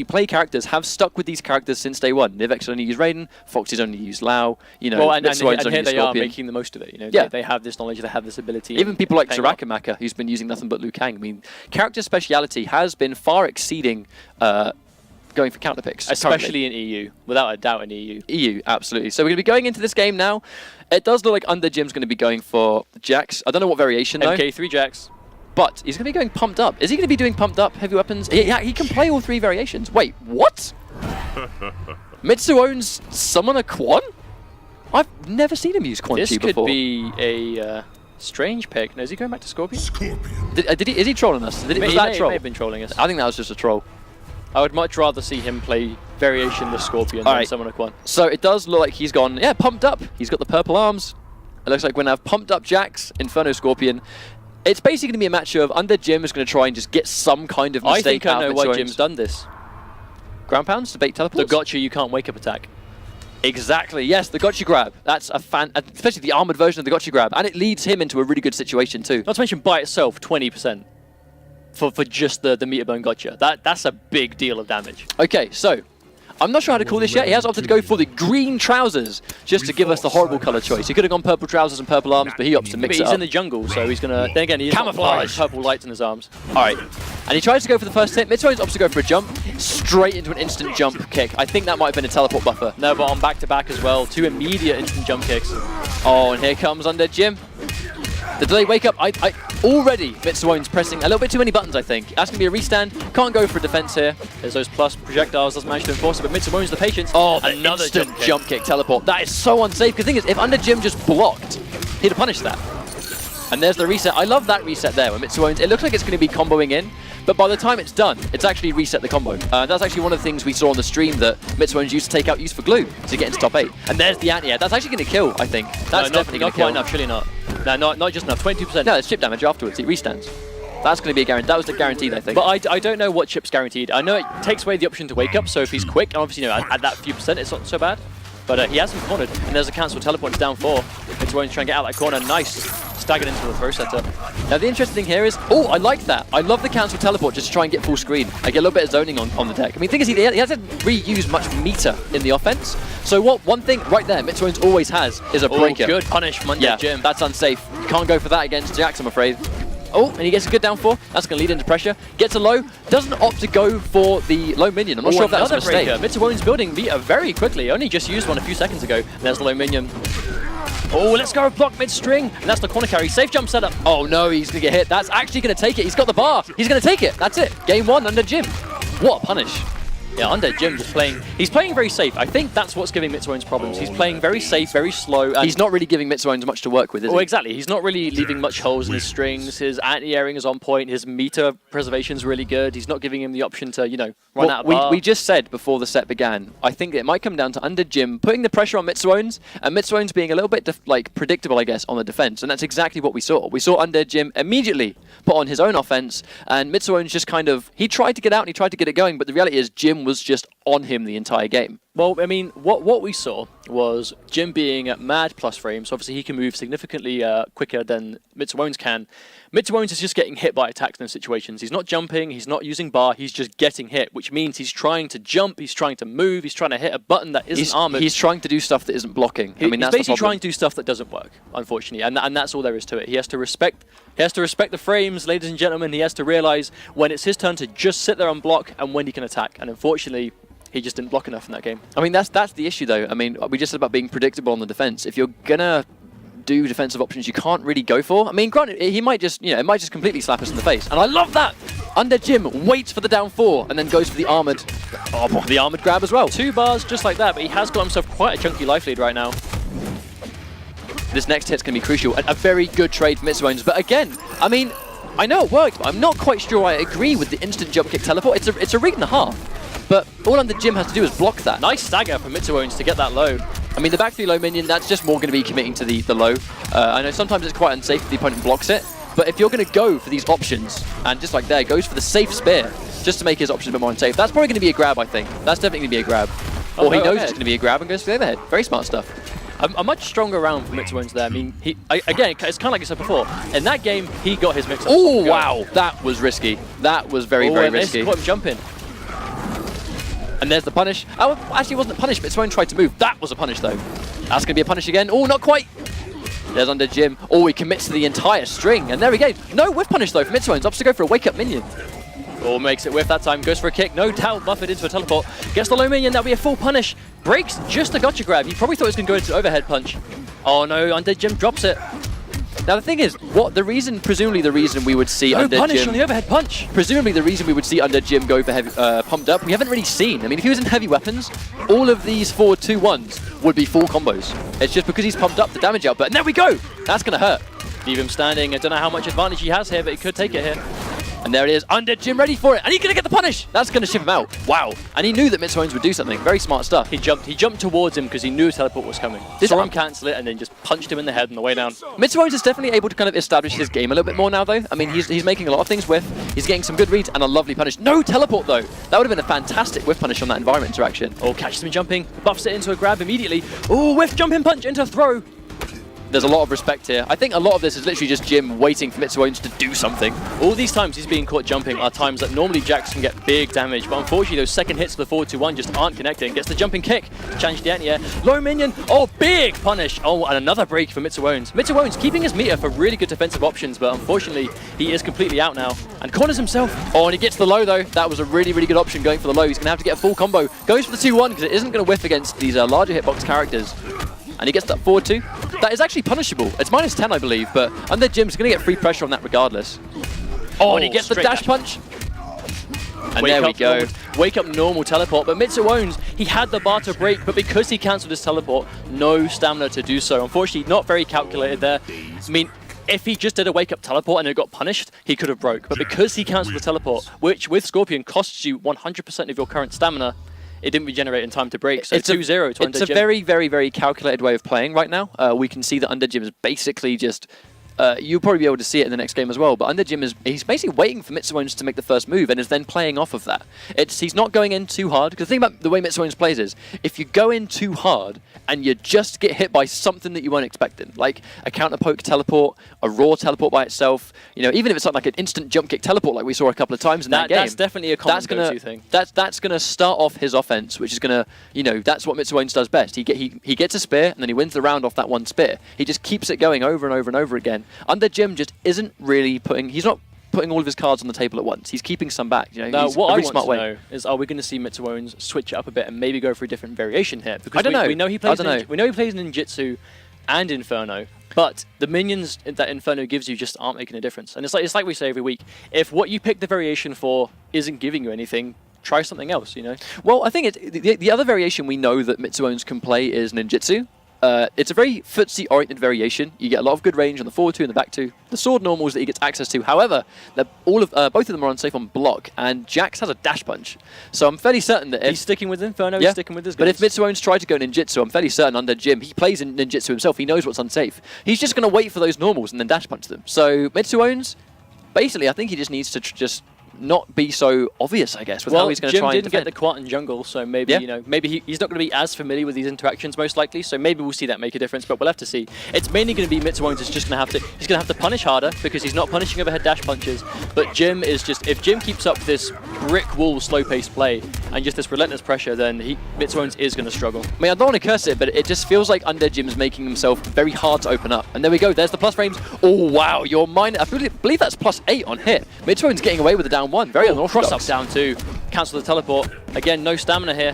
play characters have stuck with these characters since day one. Nivek's only used Raiden, Foxy's only used Lao, you know, well, and Mitsuownes here they are Scorpion. making the most of it. You know, Yeah. they have this knowledge, they have this ability. Even people like Sarakamaka, who's been using nothing but Liu Kang. I mean, character speciality has been far exceeding going for counter picks. Especially in EU, without a doubt in EU. EU, absolutely. So we're going to be going into this game now. It does look like UndeadJim's going to be going for Jax. I don't know what variation though. MK3 Jax. But he's going to be going pumped up. Is he going to be doing pumped up heavy weapons? Yeah, he can play all three variations. Wait, what? Mitsuownes summon a Quan? I've never seen him use Quan Chi before. This could be a strange pick. No, is he going back to Scorpion? Is he trolling us? Was that a troll? He may have been trolling us. I think that was just a troll. I would much rather see him play variation the Scorpion than summon a Quan. So it does look like he's gone, yeah, pumped up. He's got the purple arms. It looks like we're going to have pumped up Jax, Inferno Scorpion. It's basically going to be a match of UndeadJim is going to try and just get some kind of mistake out of I think I know why Jim's done this. Ground pounds to bait teleports? The gotcha you can't wake up attack. Exactly, yes, the gotcha grab. That's a especially the armored version of the gotcha grab. And it leads him into a really good situation too. Not to mention by itself, 20% for just the meter bone gotcha. That's a big deal of damage. Okay, so I'm not sure how to call this yet. He has opted to go for the green trousers just to give us the horrible color choice. He could have gone purple trousers and purple arms, but he opts to mix it up. He's in the jungle, so he's gonna. Then again, he's camouflage. Purple lights in his arms. All right, and he tries to go for the first hit. Mitsuownes opts to go for a jump, straight into an instant jump kick. I think that might have been a teleport buffer. No, but on back-to-back as well, 2 immediate instant jump kicks. Oh, and here comes UndeadJim. The delay wake up, already Mitsuownes pressing a little bit too many buttons, I think. That's going to be a restand. Can't go for a defense here. There's those plus projectiles, doesn't manage to enforce it, but Mitsuownes the patience. Oh, another jump kick teleport. That is so unsafe, because the thing is, if UndeadJim just blocked, he'd have punished that. And there's the reset. I love that reset there, where Mitsuownes, it looks like it's going to be comboing in, but by the time it's done, it's actually reset the combo. That's actually one of the things we saw on the stream that Mitsuownes used to take out use for glue to get into top 8. And there's the anti-air. That's actually going to kill, I think. That's definitely going to kill. Not quite enough, surely not. No, not just enough, 20%. No, it's chip damage afterwards. It restands. That's going to be a guarantee. That was the guaranteed, I think. But I don't know what chip's guaranteed. I know it takes away the option to wake up, so if he's quick, and obviously, you know, at that few percent, it's not so bad. But he has him cornered, and there's a cancel teleport. It's down 4. Mitsuownes trying to get out that corner. Nice. Staggered into the throw setter. Now the interesting thing here is, oh, I like that. I love the cancel teleport just to try and get full screen. I get a little bit of zoning on the deck. I mean, the thing is, he hasn't reused much meter in the offense. So one thing right there, Mitsuownes always has is a breaker. Oh, good punish from UndeadJim. That's unsafe. You can't go for that against Jax, I'm afraid. Oh, and he gets a good down 4. That's going to lead into pressure. Gets a low. Doesn't opt to go for the low minion. I'm not sure if that was a mistake. Mitsuownes building Vita very quickly. Only just used one a few seconds ago. And there's the low minion. Oh, let's go block mid-string. And that's the corner carry. Safe jump setup. Oh, no, he's going to get hit. That's actually going to take it. He's got the bar. He's going to take it. That's it. Game 1, UndeadJim. What a punish. Yeah, UndeadJim just playing. He's playing very safe. I think that's what's giving Mitsuownes problems. He's playing very safe, very slow. And he's not really giving Mitsuownes much to work with, is he? Oh, exactly. He's not really leaving much holes in his strings. His anti-airing is on point. His meter preservation is really good. He's not giving him the option to, you know, run out of bar. We just said before the set began, I think it might come down to UndeadJim putting the pressure on Mitsuownes, and Mitsuownes being a little bit predictable, I guess, on the defense. And that's exactly what we saw. We saw UndeadJim immediately put on his own offense, and Mitsuownes just kind of, he tried to get out and he tried to get it going, but the reality is Jim was just on him the entire game. Well, I mean, what we saw was Jim being at mad plus frames. Obviously, he can move significantly quicker than Mitsuownes can. Mitsuownes is just getting hit by attacks in those situations. He's not jumping, he's not using bar, he's just getting hit, which means he's trying to jump, he's trying to move, he's trying to hit a button that isn't armored. He's trying to do stuff that isn't blocking. I mean, he's basically trying to do stuff that doesn't work, unfortunately, and that's all there is to it. He has to respect the frames, ladies and gentlemen. He has to realize when it's his turn to just sit there and block and when he can attack. And unfortunately, he just didn't block enough in that game. I mean, that's the issue, though. I mean, we just said about being predictable on the defense. If you're gonna do defensive options you can't really go for, I mean, granted, he might just, you know, it might just completely slap us in the face. And I love that. UndeadJim waits for the down 4 and then goes for the armored, the armored grab as well. 2 bars just like that, but he has got himself quite a chunky life lead right now. This next hit's going to be crucial. A very good trade for Mitsuownes. But again, I mean, I know it worked, but I'm not quite sure I agree with the instant jump kick teleport. It's a read and a half. But all UndeadJim has to do is block that. Nice stagger for Mitsuownes to get that low. I mean, the back 3 low minion, that's just more going to be committing to the low. I know sometimes it's quite unsafe if the opponent blocks it. But if you're going to go for these options, and just like there, goes for the safe spear, just to make his options a bit more unsafe, that's probably going to be a grab, I think. That's definitely going to be a grab. Or he knows it's going to be a grab and goes for the overhead. Very smart stuff. A much stronger round for Mitsuownes there. I mean, again, it's kind of like I said before. In that game, he got his mix-ups. Oh, wow. That was risky. That was very, very risky. Caught him jumping. And there's the punish. Oh, actually, it wasn't a punish, but Mitsuownes tried to move. That was a punish, though. That's going to be a punish again. Oh, not quite. There's UndeadJim. Oh, he commits to the entire string. And there we go. No whiff punish, though, for Mitsuownes. Opts to go for a wake-up minion. Oh, makes it whiff that time. Goes for a kick. No doubt. Buffeted into a teleport. Gets the low minion. That'll be a full punish. Breaks just a gotcha grab. He probably thought he was going to go into overhead punch. Oh, no. UndeadJim drops it. Now the thing is, presumably the reason we would see UndeadJim punish on the overhead punch. Presumably the reason we would see UndeadJim go for heavy, pumped up, we haven't really seen. I mean, if he was in heavy weapons, all of these forward 2-1s would be full combos. It's just because he's pumped up the damage output. And there we go! That's gonna hurt. Leave him standing. I don't know how much advantage he has here, but he could take it here. And there it is, UndeadJim ready for it, and he's gonna get the punish! That's gonna ship him out. Wow. And he knew that Mitsuownes would do something. Very smart stuff. He jumped towards him because he knew his teleport was coming. Saw him cancel it and then just punched him in the head on the way down. Mitsuownes is definitely able to kind of establish his game a little bit more now, though. I mean, he's making a lot of things whiff. He's getting some good reads and a lovely punish. No teleport, though. That would have been a fantastic whiff punish on that environment interaction. Oh, catches him jumping, buffs it into a grab immediately. Oh, whiff jumping punch into throw. There's a lot of respect here. I think a lot of this is literally just Jim waiting for Mitsuownes to do something. All these times he's being caught jumping are times that normally Jax can get big damage, but unfortunately those second hits of the forward 2-1 just aren't connecting. Gets the jumping kick, challenge the anti-air, low minion, oh, big punish. Oh, and another break for Mitsuownes. Mitsuownes keeping his meter for really good defensive options, but unfortunately he is completely out now and corners himself. Oh, and he gets the low though. That was a really, really good option going for the low. He's going to have to get a full combo. Goes for the 2-1 because it isn't going to whiff against these larger hitbox characters. And he gets that forward 2. That is actually punishable. It's -10, I believe, but UndeadJim's going to get free pressure on that regardless. Oh, and he gets the dash punch. And there we go. Wake up normal teleport, but Mitsuownes, he had the bar to break, but because he cancelled his teleport, no stamina to do so. Unfortunately, not very calculated there. I mean, if he just did a wake up teleport and it got punished, he could have broke. But because he cancelled the teleport, which with Scorpion costs you 100% of your current stamina, it didn't regenerate in time to break, so 2-0 to UndeadJim. It's a very, very, very calculated way of playing right now. We can see that UndeadJim is basically just... you'll probably be able to see it in the next game as well, but UndeadJim he's basically waiting for Mitsuownes to make the first move and is then playing off of that. He's not going in too hard, because the thing about the way Mitsuownes plays is, if you go in too hard and you just get hit by something that you weren't expecting, like a counter poke teleport, a raw teleport by itself, you know, even if it's like an instant jump kick teleport like we saw a couple of times in that game. That's definitely a common go-to thing. That's going to start off his offense, which is going to, you know, that's what Mitsuownes does best. He gets a spear and then he wins the round off that one spear. He just keeps it going over and over and over again. UndeadJim just isn't really he's not putting all of his cards on the table at once. He's keeping some back. You know, now, what I want to know is, are we going to see Mitsuownes switch it up a bit and maybe go for a different variation here? Because I don't know. We know he plays Ninjutsu and Inferno, but the minions that Inferno gives you just aren't making a difference. And it's like we say every week, if what you pick the variation for isn't giving you anything, try something else, you know? Well, I think the other variation we know that Mitsuownes can play is Ninjutsu. It's a very footsie-oriented variation. You get a lot of good range on the forward 2 and the back 2. The sword normals that he gets access to. However, both of them are unsafe on block, and Jax has a dash punch. So I'm fairly certain that if he's sticking with Inferno, he's sticking with his guns. But if Mitsuownes tried to go Ninjutsu, I'm fairly certain UndeadJim, he plays in Ninjutsu himself. He knows what's unsafe. He's just going to wait for those normals and then dash punch them. So Mitsuownes, basically, I think he just needs to just not be so obvious, I guess, with how he's going to try and defend. Jim didn't get the Quarton jungle, so maybe you know, maybe he's not going to be as familiar with these interactions most likely. So maybe we'll see that make a difference, but we'll have to see. It's mainly going to be Mitsuownes is just going to have to punish harder because he's not punishing overhead dash punches. But Jim is just, if Jim keeps up this brick wall slow-paced play and just this relentless pressure, then Mitsuownes is going to struggle. I mean, I don't want to curse it, but it just feels like UndeadJim's making himself very hard to open up. And there we go. There's the plus frames. Oh wow, your mind. I believe that's +8 on hit. Mitsuownes getting away with the down 1. Very unorthodox. Cross up down 2. Cancel the teleport. Again, no stamina here.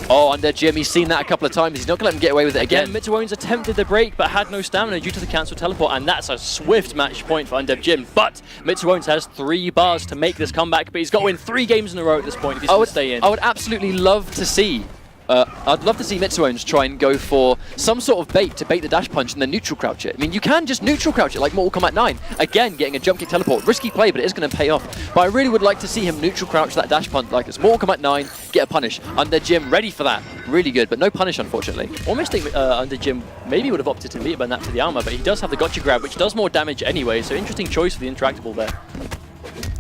Oh, UndeadJim, he's seen that a couple of times. He's not going to let him get away with it again. Mitsuownes attempted the break, but had no stamina due to the cancelled teleport, and that's a swift match point for UndeadJim. But Mitsuownes has 3 bars to make this comeback, but he's got to win 3 games in a row at this point if he's going to stay in. I would absolutely love to see I'd love to see Mitsuownes try and go for some sort of bait to bait the dash punch and then neutral crouch it. I mean, you can just neutral crouch it like Mortal Kombat 9. Again, getting a jump kick teleport. Risky play, but it is going to pay off. But I really would like to see him neutral crouch that dash punch like it's Mortal Kombat 9, get a punish. UndeadJim ready for that. Really good, but no punish, unfortunately. Almost think UndeadJim maybe would have opted to meet by that to the armor, but he does have the gotcha grab, which does more damage anyway, so interesting choice for the interactable there.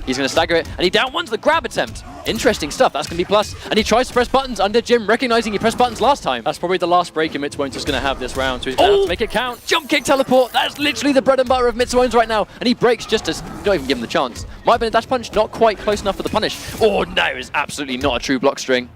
He's going to stagger it, and he down ones the grab attempt. Interesting stuff. That's going to be plus. And he tries to press buttons. UndeadJim recognizing he pressed buttons last time. That's probably the last break Mitsuownes is going to have this round, so he's going to have to make it count. Jump kick teleport. That's literally the bread and butter of Mitsuownes right now. And he breaks just to not even give him the chance. Might have been a dash punch. Not quite close enough for the punish. Oh, no. It's absolutely not a true block string.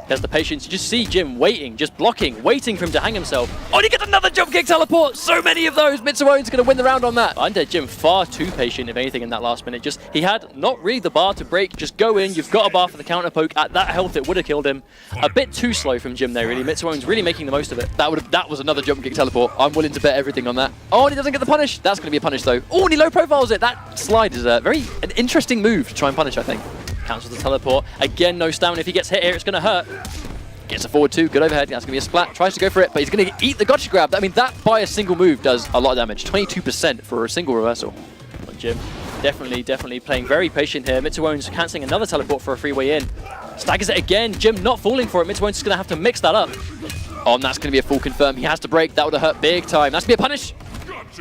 He has the patience. You just see Jim waiting, just blocking, waiting for him to hang himself. Oh, and he gets another jump kick teleport! So many of those! Mitsuownes going to win the round on that. UndeadJim far too patient, if anything, in that last minute. Just, he had not really the bar to break. Just go in, you've got a bar for the counter poke. At that health, it would have killed him. A bit too slow from Jim there, really. Mitsuownes really making the most of it. That was another jump kick teleport. I'm willing to bet everything on that. Oh, and he doesn't get the punish. That's going to be a punish, though. Oh, and he low profiles it. That slide is an interesting move to try and punish, I think. Cancels the teleport. Again, no stamina. If he gets hit here, it's going to hurt. Gets a forward two. Good overhead. That's going to be a splat. Tries to go for it, but he's going to eat the gotcha grab. I mean, that by a single move does a lot of damage. 22% for a single reversal. Jim definitely playing very patient here. Mitsuownes cancelling another teleport for a freeway in. Staggers it again. Jim not falling for it. Mitsuownes is going to have to mix that up. Oh, and that's going to be a full confirm. He has to break. That would have hurt big time. That's going to be a punish.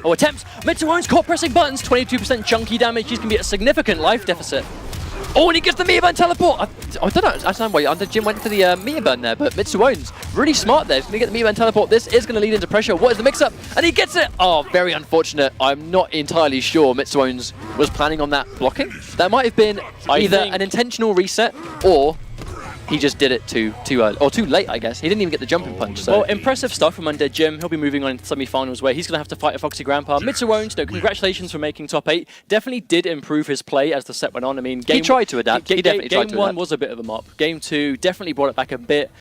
Oh, attempts. Mitsuownes caught pressing buttons. 22% chunky damage. He's going to be at a significant life deficit. Oh, and he gets the Mia Burn teleport. I don't understand why UndeadJim went for the Mia Burn there, but Mitsuownes really smart there. He's going to get the Mia Burn teleport. This is going to lead into pressure. What is the mix-up? And he gets it. Oh, very unfortunate. I'm not entirely sure Mitsuownes was planning on that blocking. That might have been either an intentional reset or he just did it too early, or too late, I guess. He didn't even get the jumping punch. So. Well, impressive stuff from UndeadJim. He'll be moving on into semi-finals where he's going to have to fight a Foxy Grandpa. Mitsuownes, no, congratulations for making top 8. Definitely did improve his play as the set went on. I mean, he tried to adapt. He definitely tried to adapt. Game 1 was a bit of a mop. Game 2 definitely brought it back a bit.